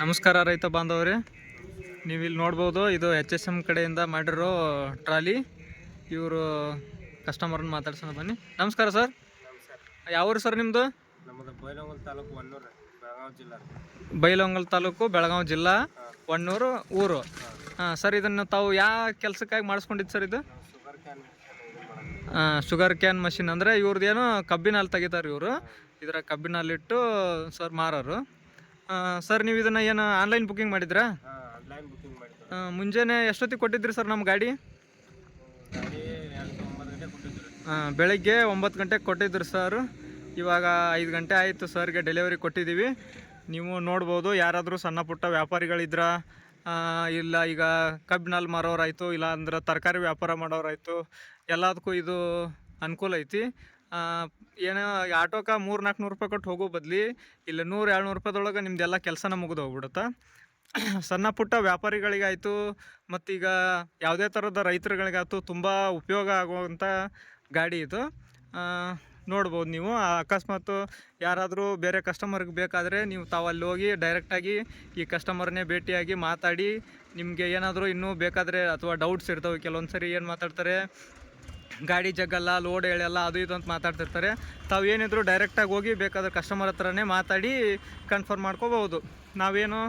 ನಮಸ್ಕಾರ ರೈತ ಬಾಂಧವರೇ, ನೀವು ಇಲ್ಲಿ ನೋಡ್ಬೋದು ಇದು HSM ಕಡೆಯಿಂದ ಮಾಡಿರೋ ಟ್ರಾಲಿ. ಇವರು ಕಸ್ಟಮರ್ನ ಮಾತಾಡ್ಸೋಣ ಬನ್ನಿ. ನಮಸ್ಕಾರ ಸರ್. ಯಾವ ಊರು ಸರ್ ನಿಮ್ಮದು? ನಮ್ಮದು ಬೈಲಹೊಂಗಲ ತಾಲೂಕು ಹೊನ್ನೂರು, ಬೆಳಗಾವಿ ಜಿಲ್ಲಾ. ಬೈಲಹೊಂಗಲ ತಾಲೂಕು ಬೆಳಗಾವಿ ಜಿಲ್ಲಾ, ಹೊನ್ನೂರು ಊರು. ಹಾಂ ಸರ್, ಇದನ್ನು ತಾವು ಯಾವ ಕೆಲಸಕ್ಕಾಗಿ ಮಾಡಿಸ್ಕೊಂಡಿದ್ದು ಸರ್ ಇದು? ಶುಗರ್ ಕ್ಯಾನ್ ಮಷಿನ್ ಅಂದರೆ ಇವ್ರದ್ದೇನು ಕಬ್ಬಿನ ಹಾಲು ತೆಗಿತಾರೆ ಇವರು. ಇದರ ಕಬ್ಬಿನ ಹಾಲಿಟ್ಟು ಸರ್ ಮಾರೋರು. ಸರ್, ನೀವು ಇದನ್ನು ಏನು ಆನ್ಲೈನ್ ಬುಕ್ಕಿಂಗ್ ಮಾಡಿದ್ರಾ? ಆನ್ಲೈನ್ ಬುಕ್ಕಿಂಗ್ ಮಾಡಿದ್ದೆ. ಮುಂಜಾನೆ ಎಷ್ಟೊತ್ತಿಗೆ ಕೊಟ್ಟಿದ್ರಿ ಸರ್ ನಮ್ಮ ಗಾಡಿ? ಬೆಳಗ್ಗೆ 9 ಗಂಟೆಗೆ ಕೊಟ್ಟಿದ್ರಿ ಸರ್. ಇವಾಗ 5 ಗಂಟೆ ಆಯಿತು ಸರ್ಗೆ ಡೆಲಿವರಿ ಕೊಟ್ಟಿದ್ದೀವಿ. ನೀವು ನೋಡ್ಬೋದು, ಯಾರಾದರೂ ಸಣ್ಣ ಪುಟ್ಟ ವ್ಯಾಪಾರಿಗಳಿದ್ರ, ಇಲ್ಲ ಈಗ ಕಬ್ಬಿನಲ್ಲಿ ಮಾರೋರಾಯಿತು, ಇಲ್ಲ ಅಂದ್ರೆ ತರಕಾರಿ ವ್ಯಾಪಾರ ಮಾಡೋರಾಯಿತು, ಎಲ್ಲದಕ್ಕೂ ಇದು ಅನುಕೂಲ ಐತಿ. ಏನೋ ಆಟೋಕ್ಕೆ 300-400 ರೂಪಾಯಿ ಕೊಟ್ಟು ಹೋಗೋ ಬದಲಿ ಇಲ್ಲ 100-200 ರೂಪಾಯಿದೊಳಗೆ ನಿಮ್ದೆಲ್ಲ ಕೆಲಸನ ಮುಗಿದು ಹೋಗ್ಬಿಡುತ್ತೆ. ಸಣ್ಣ ಪುಟ್ಟ ವ್ಯಾಪಾರಿಗಳಿಗಾಯಿತು ಮತ್ತು ಈಗ ಯಾವುದೇ ಥರದ ರೈತರುಗಳಿಗಾಯ್ತು ತುಂಬ ಉಪಯೋಗ ಆಗುವಂಥ ಗಾಡಿ ಇದು. ನೋಡ್ಬೋದು ನೀವು. ಅಕಸ್ಮಾತ್ ಯಾರಾದರೂ ಬೇರೆ ಕಸ್ಟಮರ್ಗೆ ಬೇಕಾದರೆ ನೀವು ತಾವಲ್ಲಿ ಹೋಗಿ ಡೈರೆಕ್ಟಾಗಿ ಈ ಕಸ್ಟಮರ್ನೇ ಭೇಟಿಯಾಗಿ ಮಾತಾಡಿ, ನಿಮಗೆ ಏನಾದರೂ ಇನ್ನೂ ಬೇಕಾದರೆ ಅಥವಾ ಡೌಟ್ಸ್ ಇರ್ತವೆ. ಕೆಲವೊಂದು ಸರಿ ಏನು ಮಾತಾಡ್ತಾರೆ, ಗಾಡಿ ಜಗ್ಗಲ್ಲ, ಲೋಡ್ ಎಳೆಯಲ್ಲ, ಅದು ಇದು ಅಂತ ಮಾತಾಡ್ತಿರ್ತಾರೆ. ತಾವು ಏನಿದ್ರು ಡೈರೆಕ್ಟಾಗಿ ಹೋಗಿ ಬೇಕಾದ್ರೆ ಕಸ್ಟಮರ್ ಹತ್ರನೇ ಮಾತಾಡಿ ಕನ್ಫರ್ಮ್ ಮಾಡ್ಕೋಬೋದು. ನಾವೇನು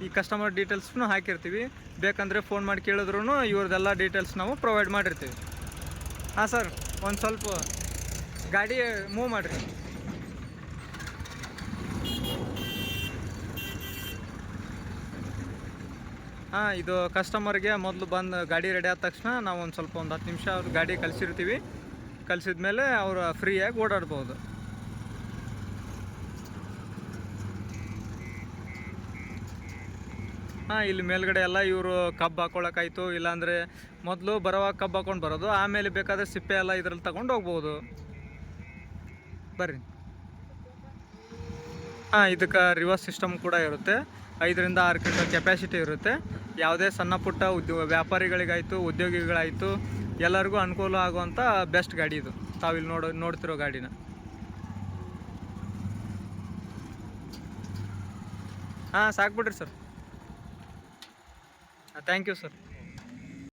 ಈ ಕಸ್ಟಮರ್ ಡೀಟೇಲ್ಸ್ನು ಹಾಕಿರ್ತೀವಿ, ಬೇಕಂದರೆ ಫೋನ್ ಮಾಡಿ ಕೇಳಿದ್ರು ಇವ್ರದ್ದೆಲ್ಲ ಡೀಟೇಲ್ಸ್ ನಾವು ಪ್ರೊವೈಡ್ ಮಾಡಿರ್ತೀವಿ. ಹಾಂ ಸರ್, ಒಂದು ಸ್ವಲ್ಪ ಗಾಡಿ ಮೂವ್ ಮಾಡಿರಿ. ಹಾಂ, ಇದು ಕಸ್ಟಮರ್ಗೆ ಮೊದಲು ಬಂದು ಗಾಡಿ ರೆಡಿ ಆದ ತಕ್ಷಣ ನಾವು ಒಂದು 10 ನಿಮಿಷ ಅವ್ರ ಗಾಡಿ ಕಳಿಸಿರ್ತೀವಿ. ಕಳಿಸಿದ ಮೇಲೆ ಅವರು ಫ್ರೀಯಾಗಿ ಓಡಾಡ್ಬೋದು. ಹಾಂ, ಇಲ್ಲಿ ಮೇಲ್ಗಡೆ ಎಲ್ಲ ಇವರು ಕಬ್ಬು ಹಾಕ್ಕೊಳಕ್ಕಾಯ್ತು, ಇಲ್ಲಾಂದರೆ ಮೊದಲು ಬರೋವಾಗ ಕಬ್ಬು ಹಾಕ್ಕೊಂಡು ಬರೋದು, ಆಮೇಲೆ ಬೇಕಾದರೆ ಸಿಪ್ಪೆ ಎಲ್ಲ ಇದ್ರಲ್ಲಿ ತಗೊಂಡು ಹೋಗ್ಬೋದು. ಬರ್ರಿ. ಹಾಂ, ಇದಕ್ಕೆ ರಿವರ್ಸ್ ಸಿಸ್ಟಮ್ ಕೂಡ ಇರುತ್ತೆ. 5-6 ಕ್ವಿಂಟಲ್ ಕೆಪಾಸಿಟಿ ಇರುತ್ತೆ. ಯಾವುದೇ ಸಣ್ಣ ಪುಟ್ಟ ವ್ಯಾಪಾರಿಗಳಿಗಾಯಿತು, ಉದ್ಯೋಗಿಗಳಾಯಿತು, ಎಲ್ಲರಿಗೂ ಅನುಕೂಲ ಆಗುವಂಥ ಬೆಸ್ಟ್ ಗಾಡಿ ಇದು. ತಾವಿಲ್ಲಿ ನೋಡ್ತಿರೋ ಗಾಡಿನ. ಹಾಂ, ಸಾಕ್ಬಿಡ್ರಿ ಸರ್. Thank you sir.